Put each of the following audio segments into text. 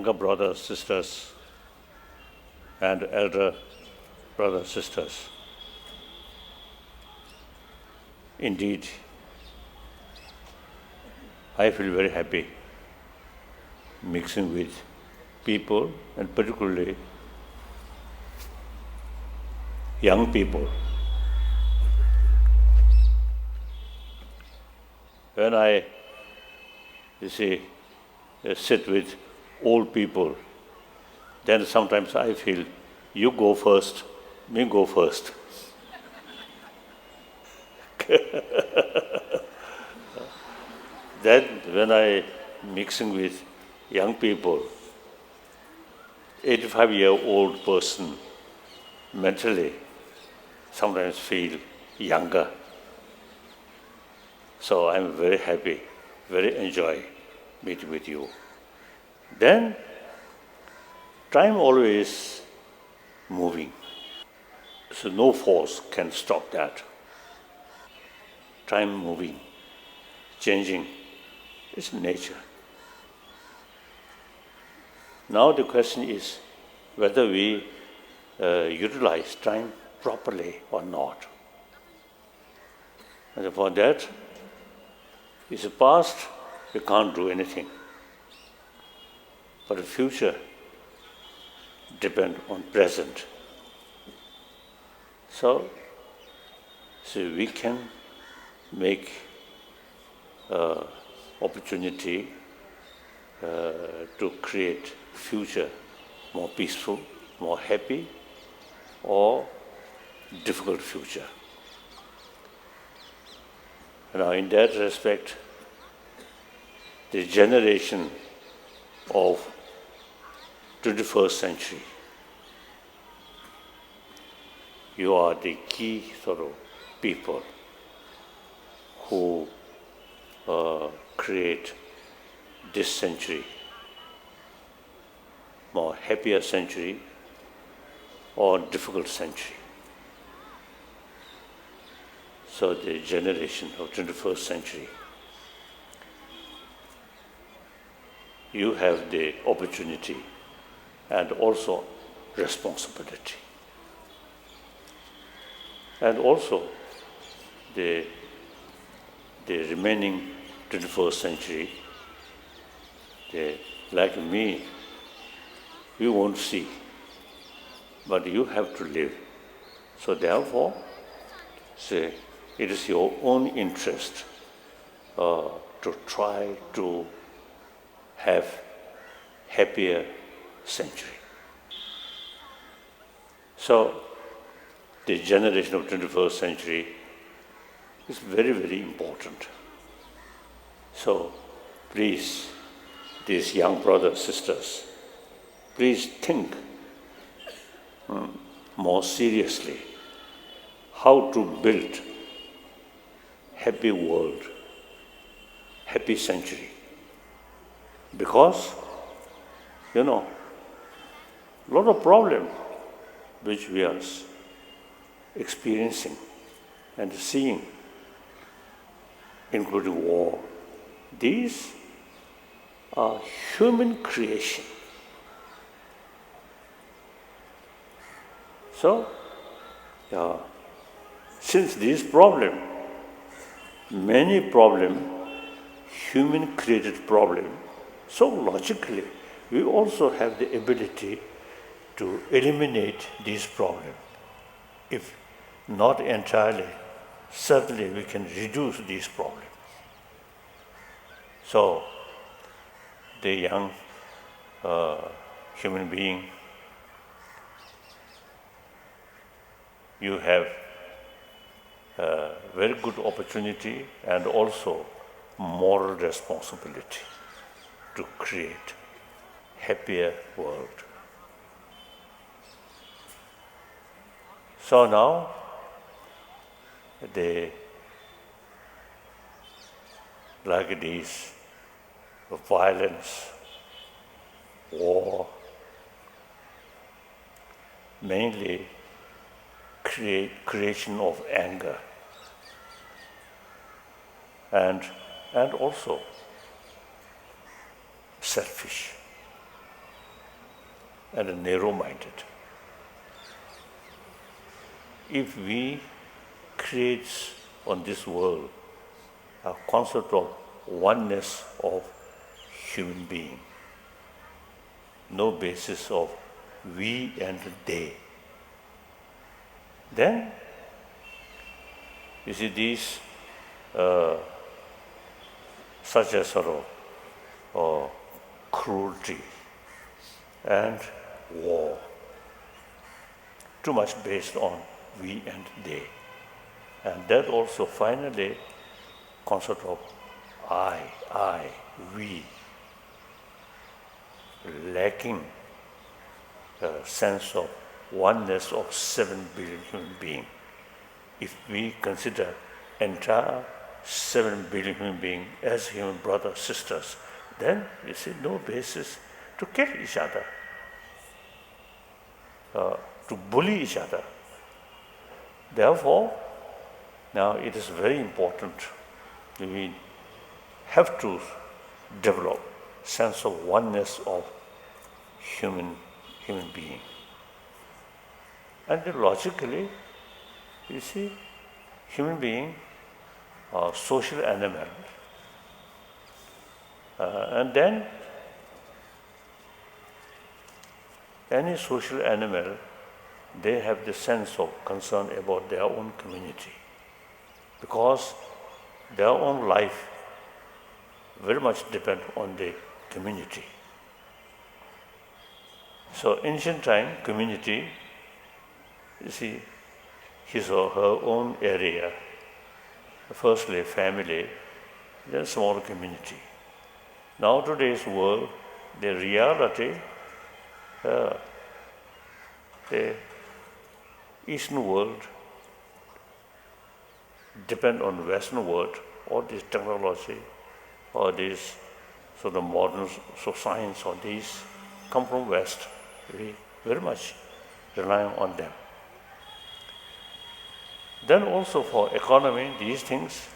younger brothers, sisters, and elder brothers, sisters. Indeed, I feel very happy mixing with people, and particularly young people. When I, sit with old people, then sometimes I feel, you go first, me go first. Then when I mixing with young people, 85-year-old person mentally sometimes feel younger. So I'm very happy, very enjoy meeting with you. Then time always moving. So no force can stop that. Time moving, changing, it's nature. Now the question is whether we utilize time properly or not. And for that, it's the past, we can't do anything. But the future depends on present. So we can make opportunity to create future more peaceful, more happy, or difficult future. Now in that respect, the generation of 21st century, you are the key sort of people who create this century, more happier century or difficult century. So the generation of 21st century, you have the opportunity and also responsibility. And also the remaining 21st century, like me, you won't see, but you have to live. So therefore, it is your own interest to try to have happier century. So the generation of 21st century is very, very important. So please, these young brothers, sisters, please think more seriously how to build happy world, happy century. Because, a lot of problem which we are experiencing and seeing, including war, these are human creation. So, since this problem, many problem, human created problem, so logically, we also have the ability to eliminate these problems. If not entirely, certainly we can reduce these problems. So, the young human being, you have a very good opportunity and also moral responsibility to create happier world. So now, like these violence, war, mainly creation of anger, and also selfish. and narrow-minded. If we create on this world a concept of oneness of human being, no basis of we and they, then you see these such as sort of cruelty and war, too much based on we and they. And that also finally concept of I, we, lacking a sense of oneness of 7 billion human beings. If we consider entire 7 billion human beings as human brothers, sisters, then you see no basis to kill each other, to bully each other. Therefore, now it is very important. We have to develop sense of oneness of human being. And then logically, you see, human being are social animal. And then any social animal, they have the sense of concern about their own community, because their own life very much depends on the community. So ancient time, community, you see, his or her own area, firstly family, then small community. Now today's world, the reality, the Eastern world depend on Western world, all this technology, all this sort of modern science, all these come from West. We very much rely on them. Then also for economy, these things,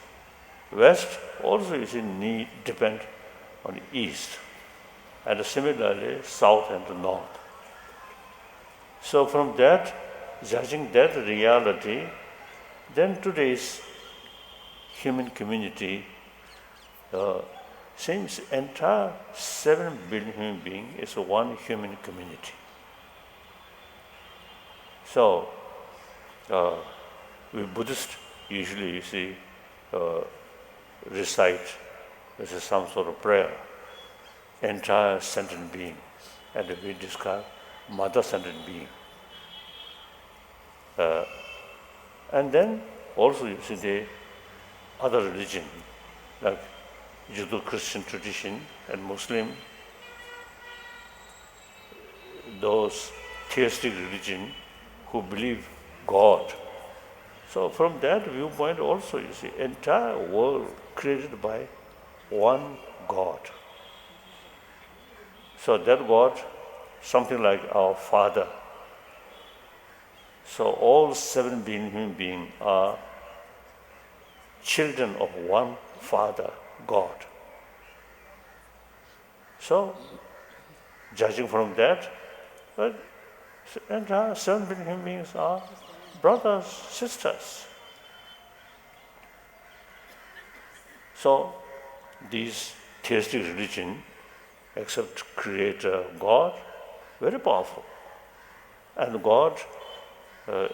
West also is in need, depend on the East, and similarly South and North. So from that, judging that reality, then today's human community seems entire 7 billion human beings is one human community. So we Buddhists usually, you see, recite this is some sort of prayer, entire sentient being, and we describe mother sentient being. And then also you see the other religion, like Judeo-Christian tradition and Muslim, those theistic religion who believe God. So from that viewpoint also you see entire world created by one God. So that God, something like our Father. So all 7 billion human beings are children of one Father, God. So, judging from that, entire 7 billion human beings are brothers, sisters. So, these theistic religion accept Creator God, very powerful. And God,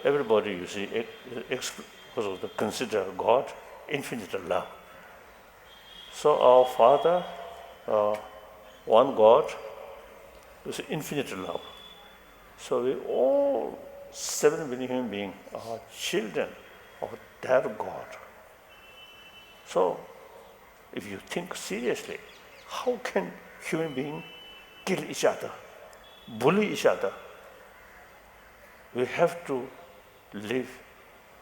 everybody you see, consider God infinite love. So our Father, one God, is infinite love. So we all 7 billion human beings are children of that God. So if you think seriously, how can human beings kill each other, bully each other? We have to live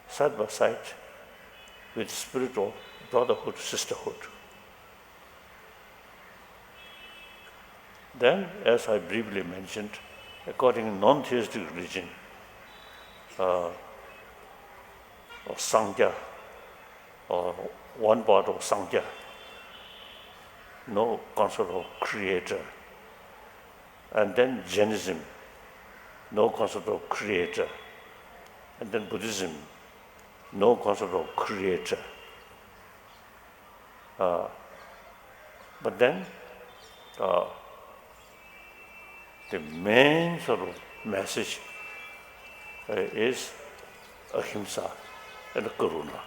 side by side with spirit of brotherhood, sisterhood. Then, as I briefly mentioned, according to non-theistic religion, or Sangha, or one part of Sangha, no concept of creator. And then Jainism, no concept of creator. And then Buddhism, no concept of creator. But then the main sort of message is ahimsa and karuna.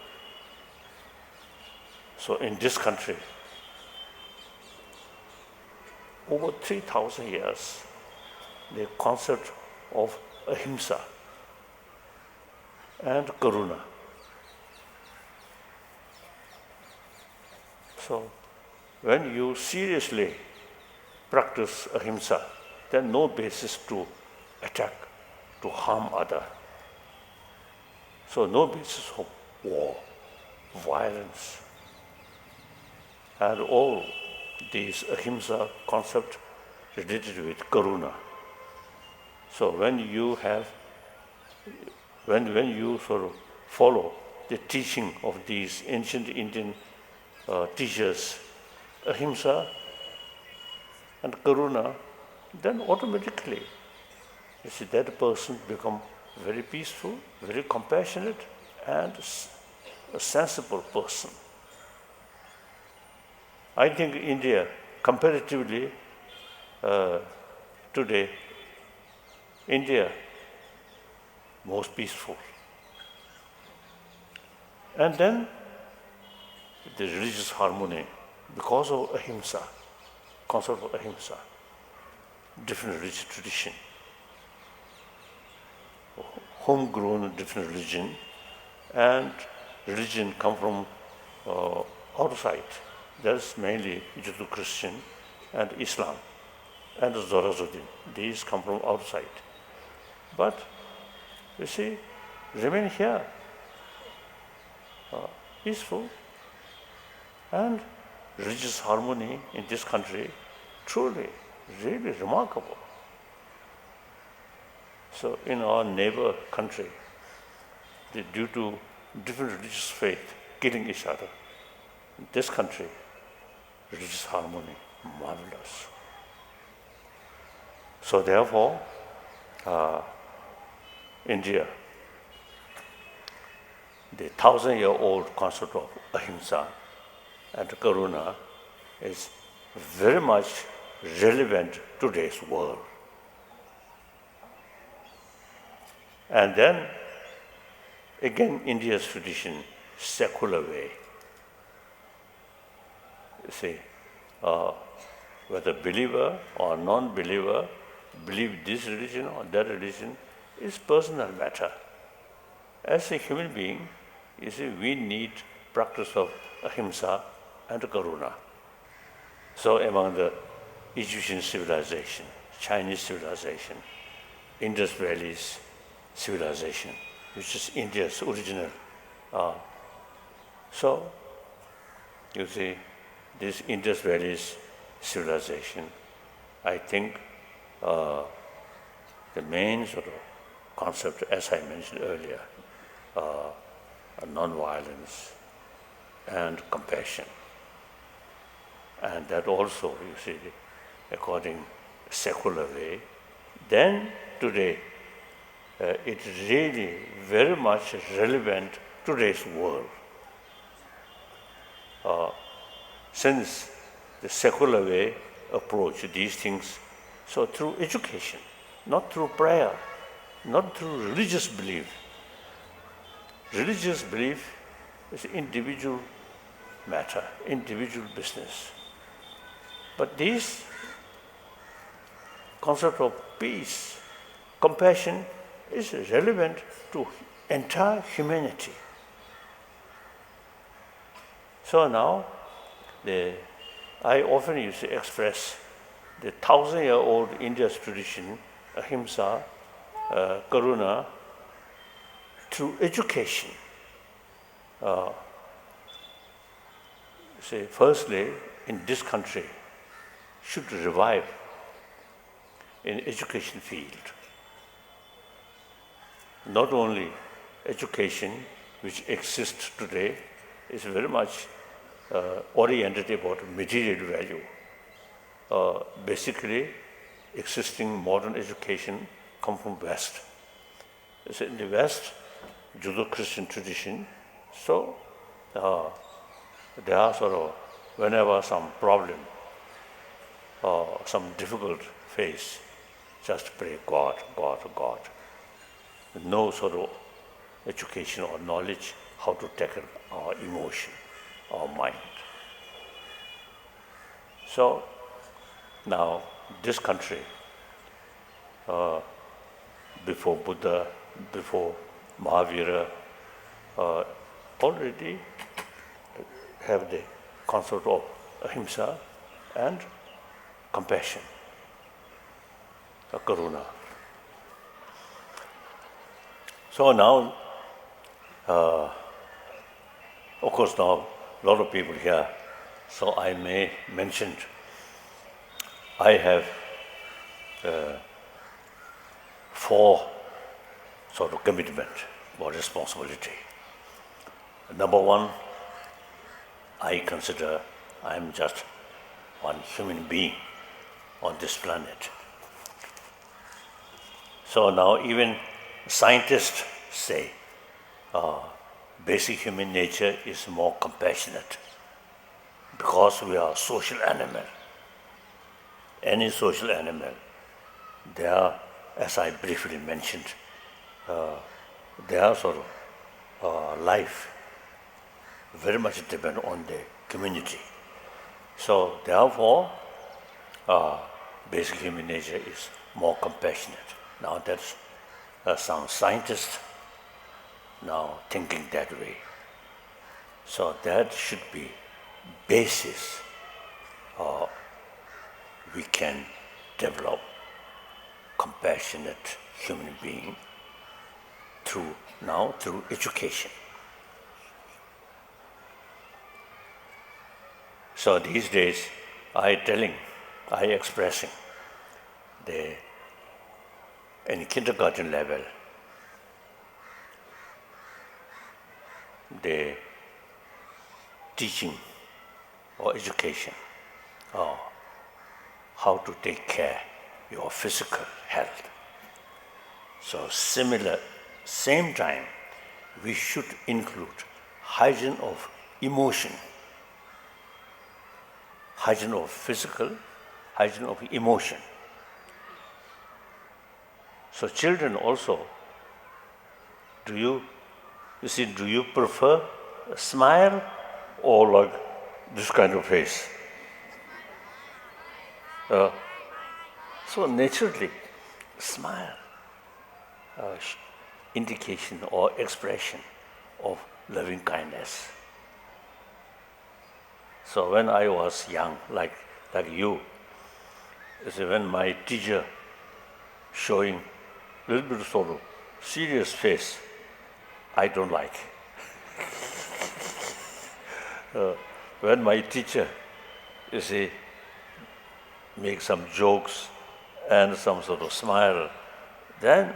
So in this country, over 3,000 years, the concept of ahimsa and karuna. So when you seriously practice ahimsa, then no basis to attack, to harm other. So no basis of war, violence, and all these ahimsa concept related with karuna. So when you sort of follow the teaching of these ancient Indian teachers, ahimsa and karuna, then automatically you see that person become very peaceful, very compassionate, and a sensible person. I think India, comparatively today, India most peaceful. And then the religious harmony, because of ahimsa, concept of ahimsa, different religious tradition, homegrown different religion, and religion come from outside. That's mainly Judeo-Christian and Islam and Zoroastrian. These come from outside. But you see, remain here, peaceful, and religious harmony in this country, truly, really remarkable. So in our neighbor country, due to different religious faith killing each other, in this country, religious harmony, marvelous. So therefore, India, the 1,000-year-old concept of ahimsa and karuna is very much relevant to today's world. And then, again, India's tradition, secular way. You see, whether believer or non-believer believe this religion or that religion is personal matter. As a human being, you see, we need practice of ahimsa and karuna. So among the Egyptian civilization, Chinese civilization, Indus Valley's civilization, which is India's original. So, you see, this Indus Valley's civilization, I think the main sort of concept, as I mentioned earlier, non-violence and compassion. And that also, you see, according secular way, then today, it's really very much relevant to today's world. Since the secular way approach these things, so through education, not through prayer, not through religious belief. Religious belief is individual matter, individual business. But this concept of peace, compassion, is relevant to entire humanity. So now, I often used to express the 1,000-year-old India's tradition, ahimsa, karuna, through education. Firstly, in this country, should revive in education field. Not only education which exists today is very much oriented about material value. Basically, existing modern education come from West. So in the West, Judeo-Christian tradition, so they are sort of, whenever some problem or some difficult phase, just pray God, God, God. No sort of education or knowledge how to tackle our emotion, our mind. So now this country, before Buddha, before Mahavira, already have the concept of ahimsa and compassion, karuna. So now, of course now a lot of people here, so I may mention, I have 4 sort of commitment or responsibility. Number 1, I consider I am just one human being on this planet. So now even scientists say basic human nature is more compassionate because we are a social animal. Any social animal, they are, as I briefly mentioned, their sort of life very much depend on the community. So therefore, basic human nature is more compassionate. Now that's some scientists now thinking that way. So that should be basis we can develop compassionate human being through education. So these days I expressing in kindergarten level, the teaching or education how to take care of your physical health. So same time, we should include hygiene of emotion, hygiene of physical, hygiene of emotion. So children also, do you prefer a smile or like this kind of face? So naturally, smile, indication or expression of loving kindness. So when I was young, like you, when my teacher showing a little bit of sort of serious face, I don't like. When my teacher, make some jokes and some sort of smile, then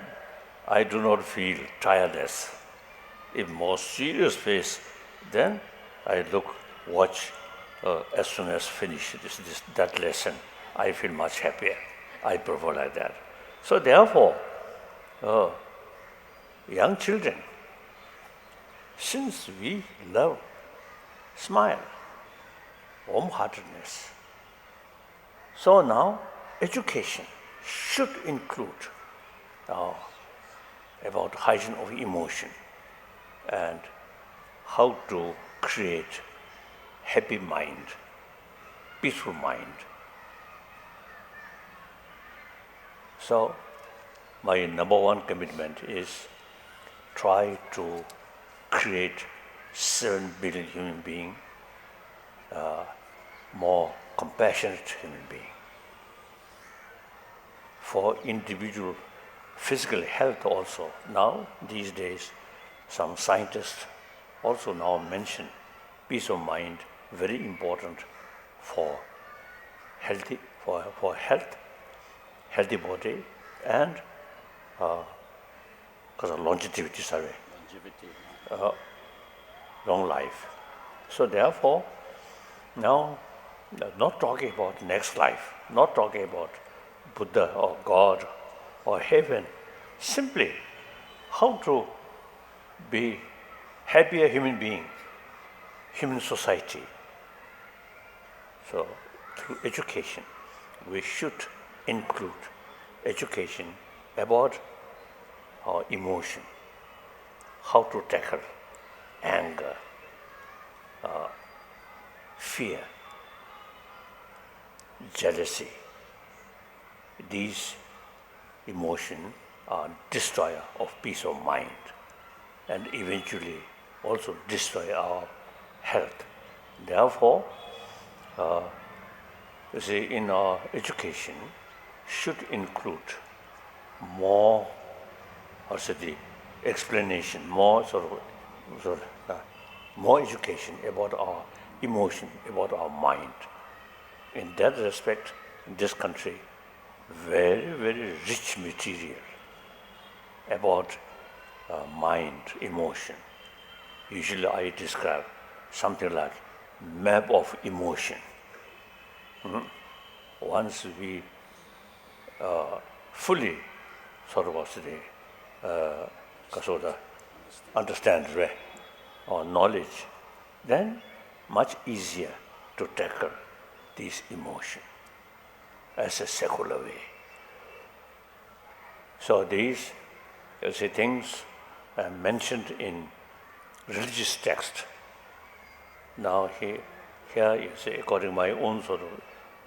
I do not feel tiredness. If more serious face, then I watch, as soon as finish that lesson, I feel much happier. I prefer like that. So therefore, young children, since we love smile, warm-heartedness, so now education should include about hygiene of emotion and how to create happy mind, peaceful mind. So my number 1 commitment is try to create 7 billion human beings, more compassionate human being. For individual physical health also, now these days some scientists also now mention peace of mind very important for healthy body and because of longevity, long life. So therefore, now not talking about next life, not talking about Buddha or God or heaven. Simply how to be happier human being, human society. So through education, we should include education about our emotion, how to tackle anger, fear, jealousy. These emotions are destroyer of peace of mind and eventually also destroy our health. Therefore, you see, in our education should include more, the explanation, more more education about our emotion, about our mind. In that respect, in this country, very, very rich material about mind, emotion. Usually I describe something like map of emotion. Once we fully understand or knowledge, then much easier to tackle these emotions as a secular way. So these things mentioned in religious text. Now here you say, according to my own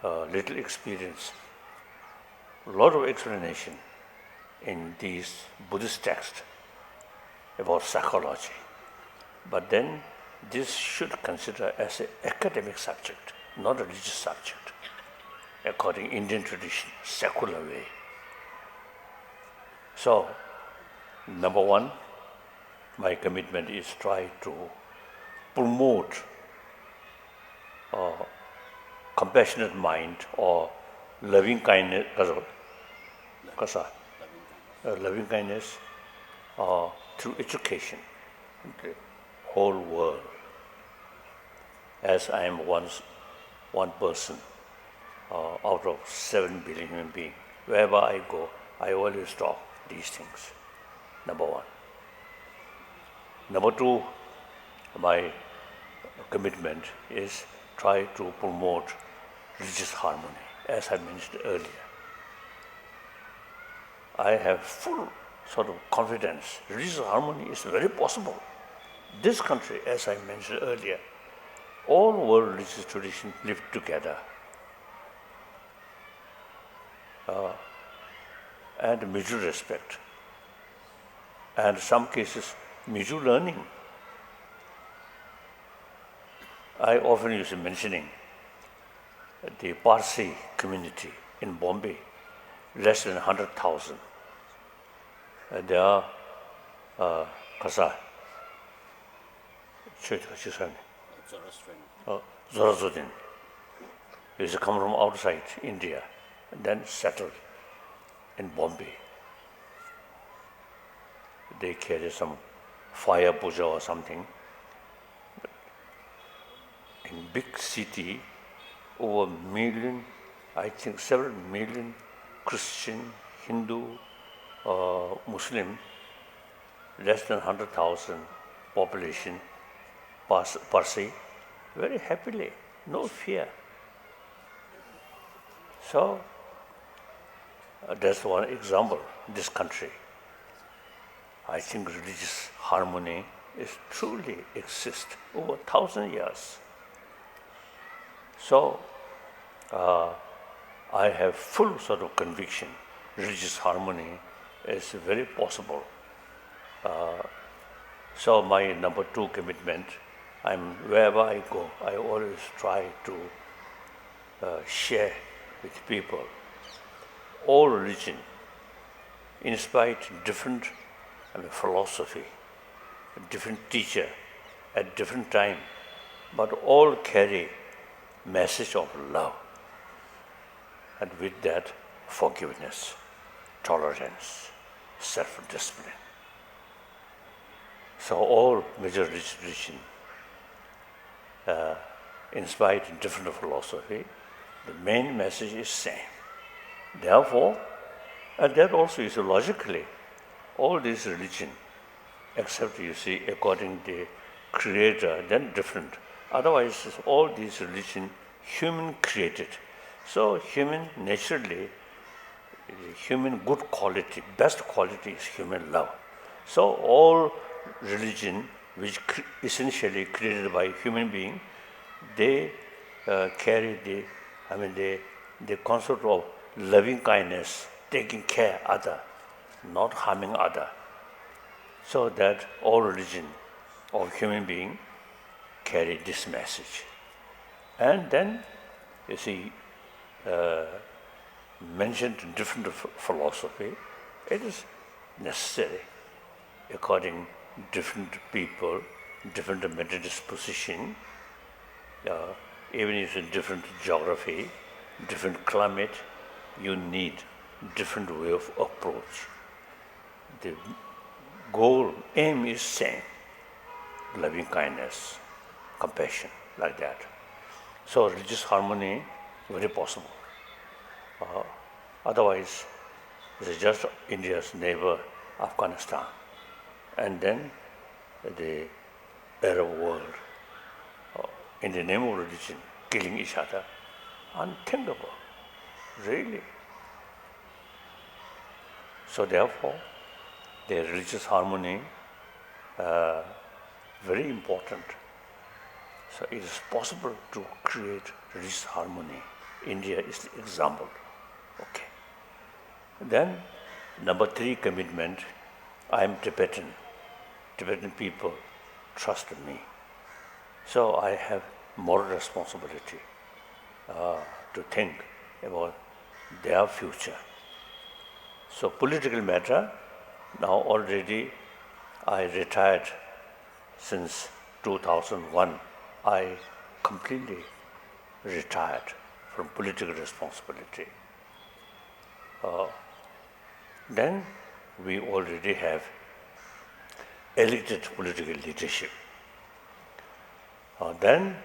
little experience, a lot of explanation in these Buddhist texts about psychology. But then this should consider as an academic subject, not a religious subject, according to Indian tradition, secular way. So, number one, my commitment is try to promote compassionate mind or loving kindness, loving kindness through education in the whole world. As I am one person out of 7 billion human beings, wherever I go, I always talk these things. Number one. Number two, my commitment is try to promote religious harmony, as I mentioned earlier. I have full confidence. Religious harmony is very possible. This country, as I mentioned earlier, all world religious traditions live together. And mutual respect. And in some cases, mutual learning. I often use mentioning the Parsi community in Bombay, less than 100,000. They are Zoroastrian. They used to come from outside India and then settled in Bombay. They carry some fire puja or something. In big city, over a million, I think several million Christian, Hindu, Muslim, less than 100,000 population, Parsi, very happily, no fear. So, that's one example, this country. I think religious harmony is truly exist over 1,000 years. So, I have full conviction religious harmony is very possible. So my number two commitment, wherever I go, I always try to share with people all religion, in spite different philosophy, different teacher at different time, but all carry message of love, and with that forgiveness, tolerance, self-discipline. So all major religion, in spite of different philosophy, the main message is same. Therefore, And that also is logically, all these religion, except you see according to the creator, then different. Otherwise, all these religion, human created. So human naturally, human good quality, best quality is human love. So all religion which essentially created by human being, they carry the concept of loving kindness, taking care other, not harming other. So that all religion of human being carry this message. And then, you see, mentioned in different philosophy, it is necessary according different people, different mental disposition, even if in different geography, different climate, you need different way of approach. The goal, aim is same, loving kindness, compassion, like that. So religious harmony, very possible. Otherwise, it is just India's neighbor, Afghanistan, and then the Arab world, in the name of religion, killing each other, unthinkable, really. So therefore, the religious harmony, very important. So it is possible to create religious harmony. India is the example. Okay. Then, number 3 commitment, I am Tibetan. Tibetan people trust me. So I have moral responsibility to think about their future. So political matter, now already I retired since 2001. I completely retired from political responsibility. Then we already have elected political leadership. Then,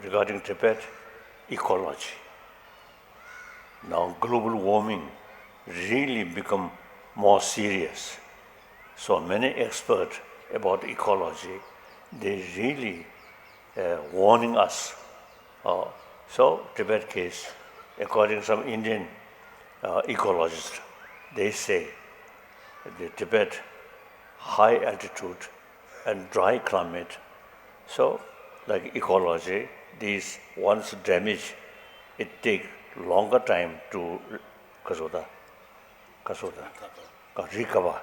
regarding Tibet, ecology. Now global warming really become more serious. So many experts about ecology, they really warning us. So Tibet case, according to some Indian ecologists, they say the Tibet high altitude and dry climate. So, like ecology, these once damaged, it take longer time to recover.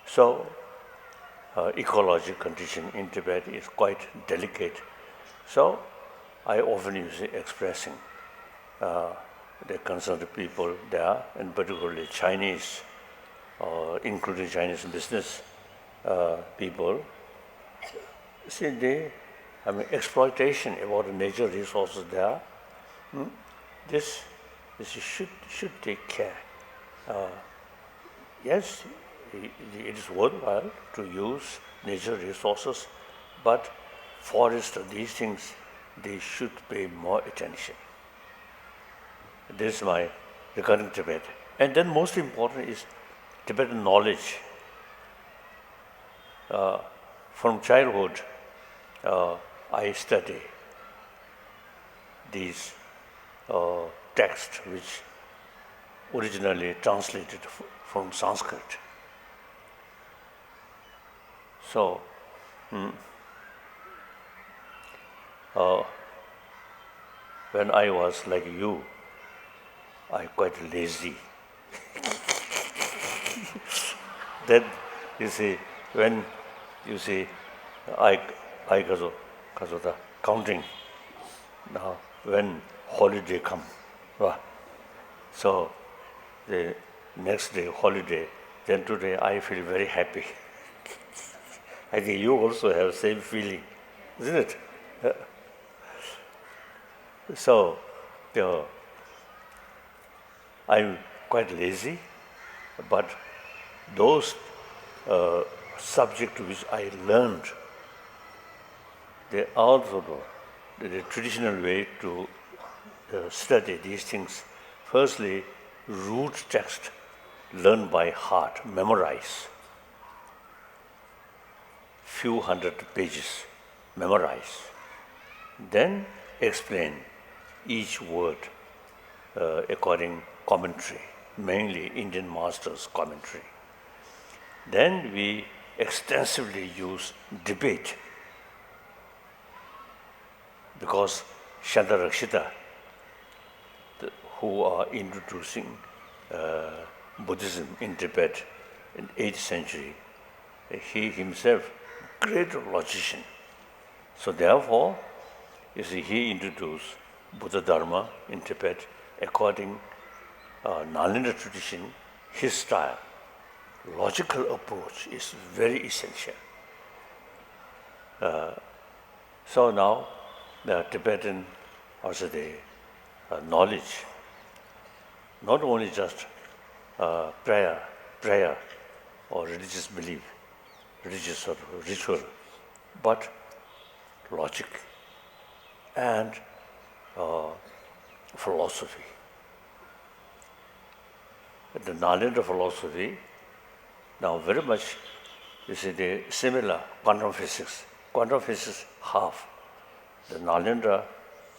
So, ecology condition in Tibet is quite delicate. So, I often use expressing the concerned people there, and particularly Chinese, including Chinese business people. See, exploitation about the nature resources there. This should take care. Yes, it is worthwhile to use nature resources, but forest, these things, they should pay more attention. This is my regarding Tibet. And then most important is Tibetan knowledge. From childhood, I study these texts which originally translated from Sanskrit. So, when I was like you, I quite lazy. Then you see, when you see, I because of the counting. Now, when holiday come, so the next day holiday, then today I feel very happy. I think you also have same feeling, isn't it? So, I'm quite lazy, but those subjects which I learned, they also the traditional way to study these things. Firstly, root text, learn by heart, memorize. Few hundred pages, memorize. Then explain each word according commentary, mainly Indian masters' commentary. Then we extensively use debate, because Shantarakshita, who are introducing Buddhism in Tibet in 8th century, he himself, great logician. So therefore, you see, he introduced Buddha Dharma in Tibet according Nalanda tradition, his style. Logical approach is very essential. So now the Tibetan, also the knowledge, not only just prayer or religious belief, religious or ritual, but logic and philosophy. The Nalanda philosophy, now very much, you see, the similar quantum physics. Quantum physics half. The Nalanda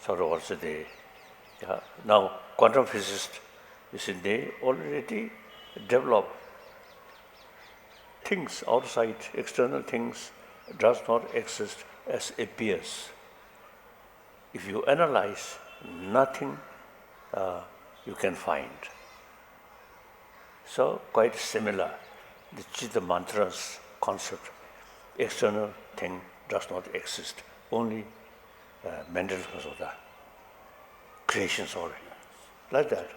sort of also now quantum physicists, you see, they already develop things outside, external things does not exist as appears. If you analyze, nothing you can find. So quite similar, the Chitta Mantra's concept, external thing does not exist, only mental creations already, like that,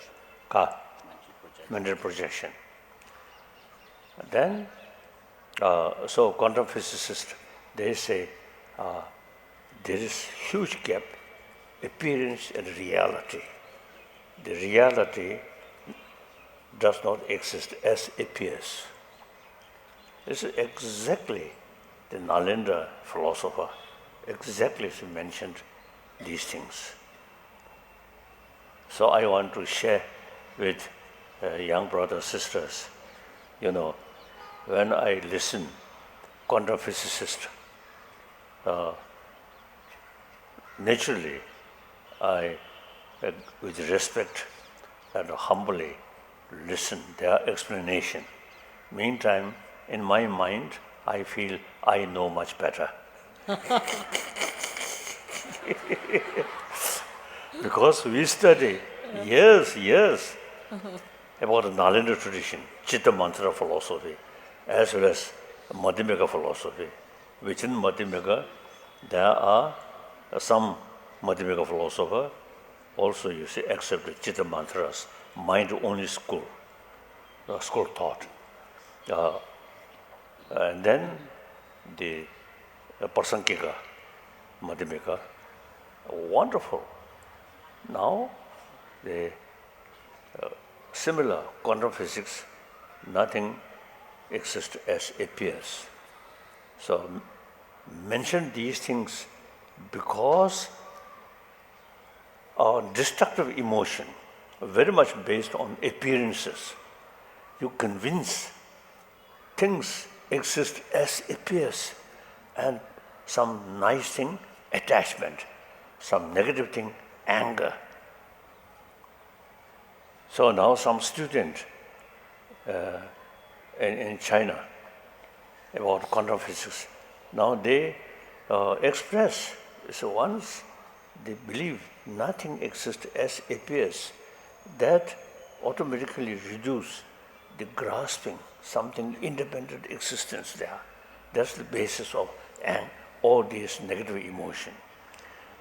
mental projection. And then, so quantum physicists, they say there is huge gap, appearance and reality. The reality does not exist as appears. This is exactly the Nalanda philosopher, exactly she mentioned these things. So I want to share with young brothers, sisters, you know, when I listen quantum physicists, naturally I, with respect and humbly, listen their explanation. Meantime, in my mind, I feel I know much better. Because we study years about the Nalanda tradition, Chitta Mantra philosophy, as well as Madhyamaka philosophy. Within Madhyamaka, there are some Madhyamaka philosophers also, you see, accept the Chitta Mantras, mind-only school thought. And then the Prasankika, Madhyamaka, wonderful. Now, the similar quantum physics, nothing exists as appears. So, mention these things because our destructive emotion, very much based on appearances. You convince things exist as appears, and some nice thing, attachment, some negative thing, anger. So now some student in China about quantum physics, now they express, so once they believe nothing exists as appears, that automatically reduce the grasping something independent existence there. That's the basis of all these negative emotion.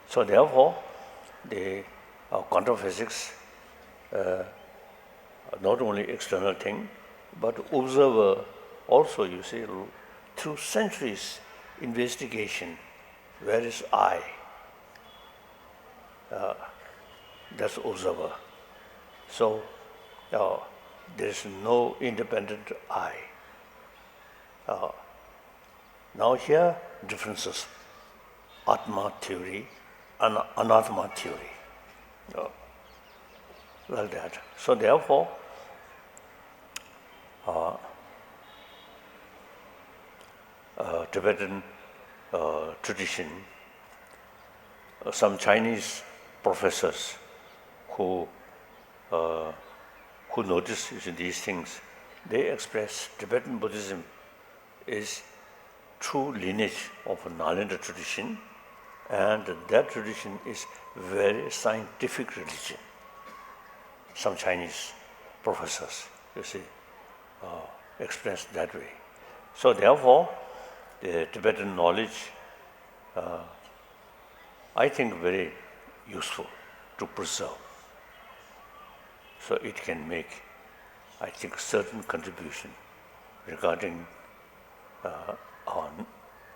So therefore, the quantum physics, not only external thing, but observer also, you see, through centuries investigation, where is I? That's observer. So there is no independent I. Now here differences, Atma theory and Anatma theory, like that. So therefore, Tibetan tradition, some Chinese professors who notice these things, they express Tibetan Buddhism is true lineage of a Nalanda tradition, and that tradition is very scientific religion. Some Chinese professors, express that way. So therefore, the Tibetan knowledge, I think very useful to preserve. So it can make, I think, certain contribution regarding our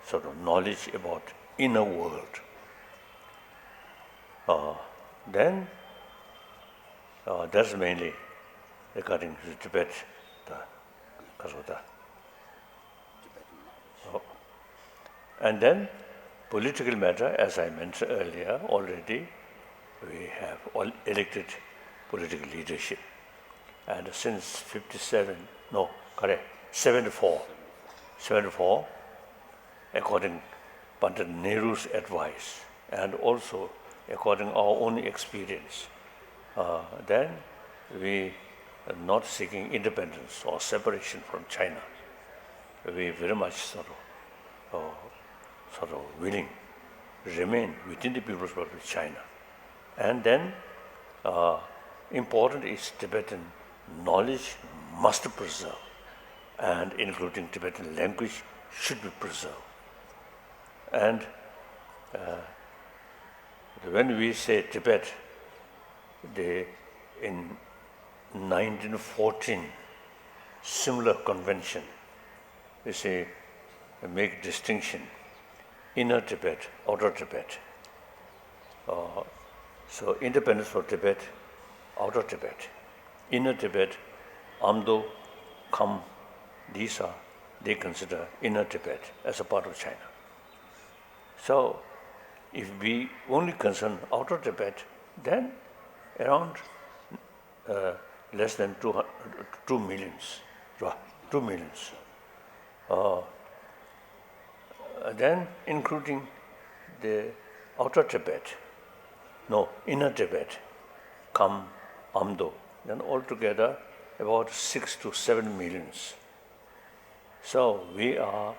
sort of knowledge about inner world. Then that's mainly regarding the Tibet, and then political matter, as I mentioned earlier already, we have all elected political leadership. And since 74, according Pandit Nehru's advice, and also according to our own experience, then we are not seeking independence or separation from China. We very much sort of willing to remain within the People's Republic of China. And then important is Tibetan knowledge must preserve, and including Tibetan language should be preserved. And when we say Tibet, in 1914 similar convention, we say make distinction, inner Tibet, outer Tibet. So independence for Tibet, outer Tibet. Inner Tibet, Amdo, Kham, these are, they consider inner Tibet as a part of China. So if we only concern outer Tibet, then around less than 2 millions. Then including the outer Tibet, inner Tibet, Kham, Amdo, then altogether about 6 to 7 millions. So we are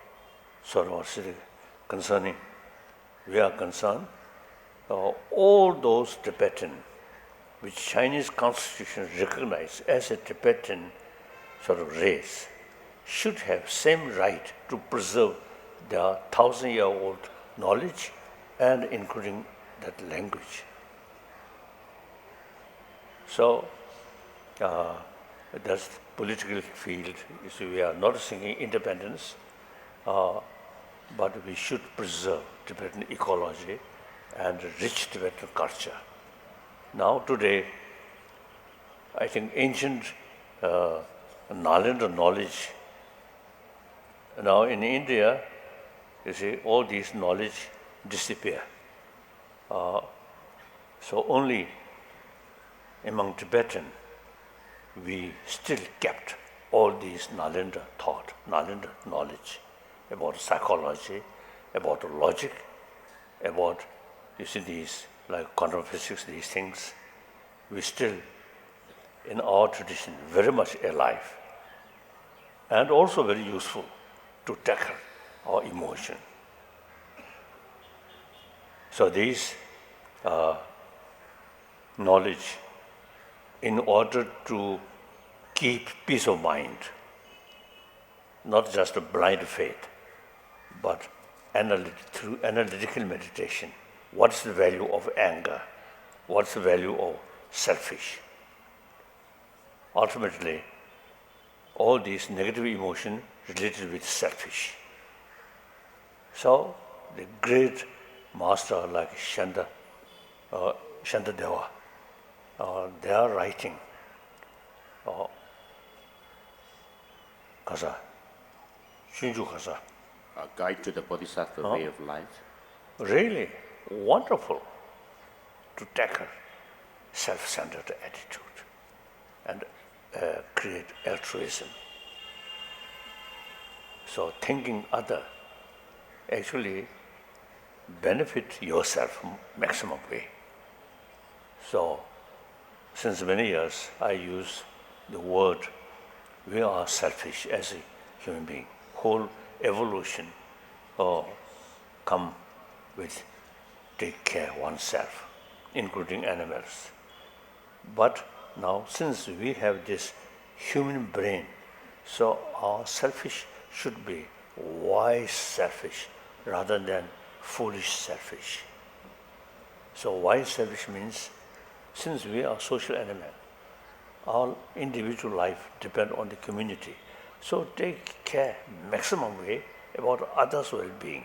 sort of concerned all those Tibetan, which Chinese constitution recognize as a Tibetan sort of race, should have same right to preserve their 1,000-year-old knowledge and including that language. So that's the political field. We are not seeking independence, but we should preserve Tibetan ecology and rich Tibetan culture. Now today, I think ancient Nalanda knowledge, now in India, all these knowledge disappear. So only among Tibetan, we still kept all these Nalanda thought, Nalanda knowledge about psychology, about logic, about, these like quantum physics, these things, we still, in our tradition, very much alive and also very useful to tackle our emotion. So these knowledge, in order to keep peace of mind, not just a blind faith, but through analytical meditation, what's the value of anger? What's the value of selfish? Ultimately, all these negative emotions related with selfish. So the great master like Shantadeva, they are writing Kasa, Shinju Kasa. A guide to the Bodhisattva way of life. Really wonderful to tackle self-centered attitude and create altruism. So thinking other actually benefit yourself maximum way. So, since many years, I use the word we are selfish as a human being. Whole evolution come with take care oneself, including animals. But now, since we have this human brain, so our selfish should be wise selfish rather than foolish selfish. So wise selfish means, since we are social animal, our individual life depends on the community. So take care maximum way about others' well-being.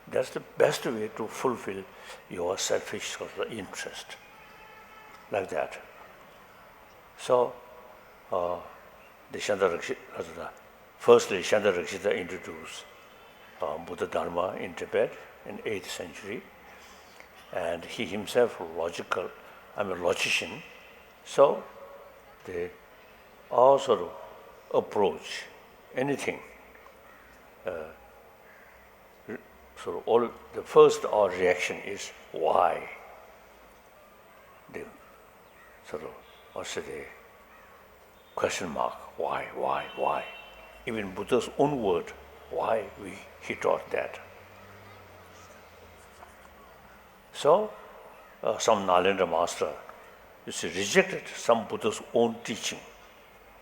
That's the best way to fulfill your selfish sort of interest, like that. So, the firstly, Shantarakshita introduced Buddha Dharma in Tibet in 8th century, and he himself logician. So, they all sort of approach anything. So all the first our reaction is why. The sort of also the question mark, why? Even Buddha's own word, why he taught that. So some Nalendra master rejected some Buddha's own teaching.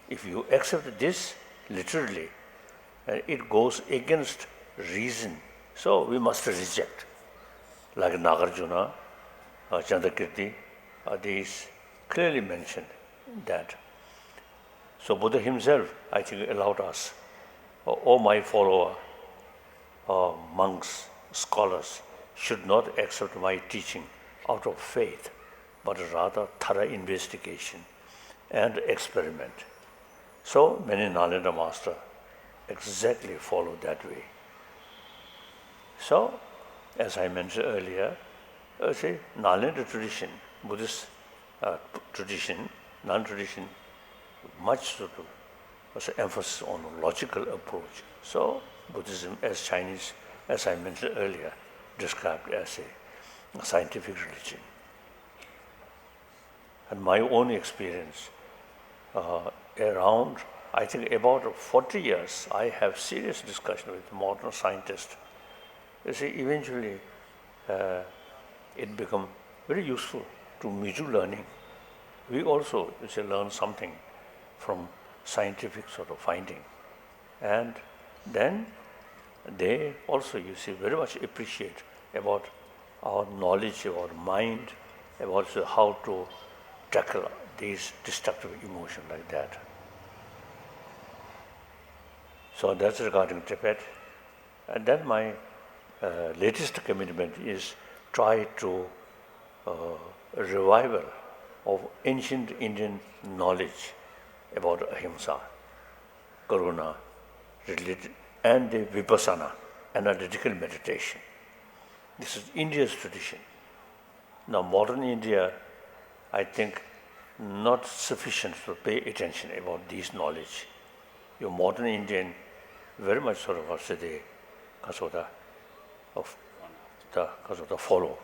If you accept this literally, it goes against reason. So we must reject. Like Nagarjuna, Chandrakirti, these clearly mentioned that. So Buddha himself, I think, allowed us, all my follower, monks, scholars, should not accept my teaching out of faith, but rather thorough investigation and experiment. So many Nalendra masters exactly follow that way. So, as I mentioned earlier, say Nalendra tradition, Buddhist tradition, non-tradition, much sort of was emphasis on logical approach. So Buddhism, as Chinese, as I mentioned earlier, described as a scientific religion. And my own experience, around, I think about 40 years, I have serious discussion with modern scientists. You see, eventually it become very useful to mutual learning. We also learn something from scientific sort of finding. And then they also, very much appreciate about our knowledge, about mind, about how to tackle these destructive emotions like that. So that's regarding Tibet. And then my latest commitment is try to revival of ancient Indian knowledge about ahimsa, karuna, and the vipassana, analytical meditation. This is India's tradition. Now modern India, I think, not sufficient to pay attention about this knowledge. Your modern Indian very much sort of also the follow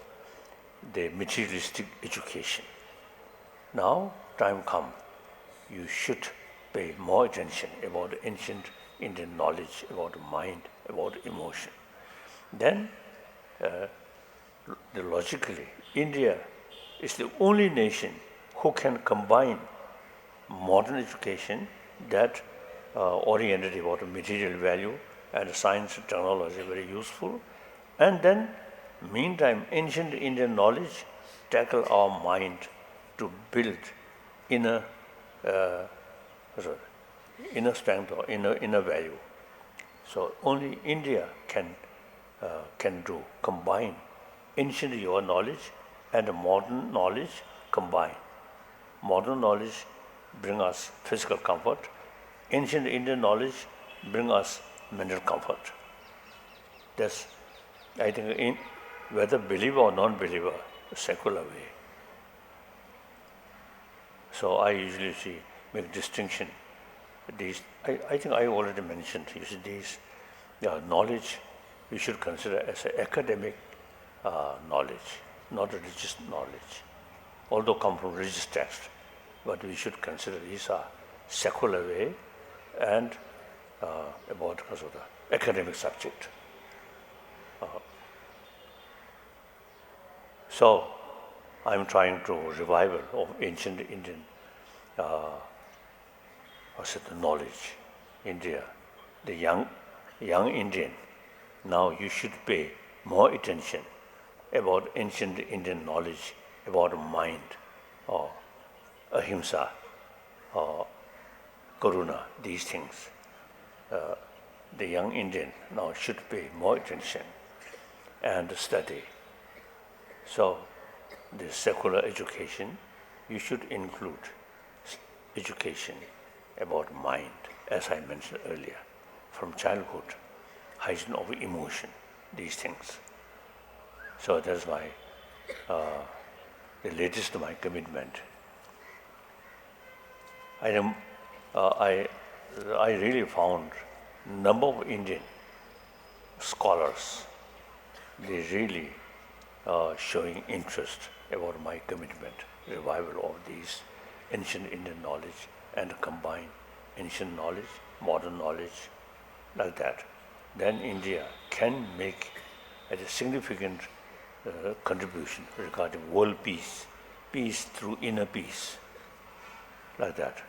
the materialistic education. Now time come, you should pay more attention about ancient Indian knowledge, about mind, about emotion. Then logically, India is the only nation who can combine modern education that oriented about material value and science and technology, very useful. And then, meantime, ancient Indian knowledge tackle our mind to build inner strength or inner value. So only India can combine ancient yoga knowledge and modern knowledge combine. Modern knowledge bring us physical comfort. Ancient Indian knowledge bring us mental comfort. That's, I think, whether believer or non-believer, a secular way. So I usually make distinction. These, I think I already mentioned, these knowledge we should consider as an academic knowledge, not religious knowledge, although come from religious text. But we should consider these are secular way and about because of the academic subject. So I'm trying to revival of ancient Indian the knowledge, India, the young Indian. Now you should pay more attention about ancient Indian knowledge about mind, or ahimsa, or karuna, these things. The young Indian now should pay more attention and study. So, the secular education, you should include education about mind, as I mentioned earlier, from childhood, hygiene of emotion, these things. So that's my, the latest my commitment. I really found number of Indian scholars, they really showing interest about my commitment, revival of these ancient Indian knowledge and combine ancient knowledge, modern knowledge, like that. Then India can make a significant contribution regarding world peace, peace through inner peace, like that.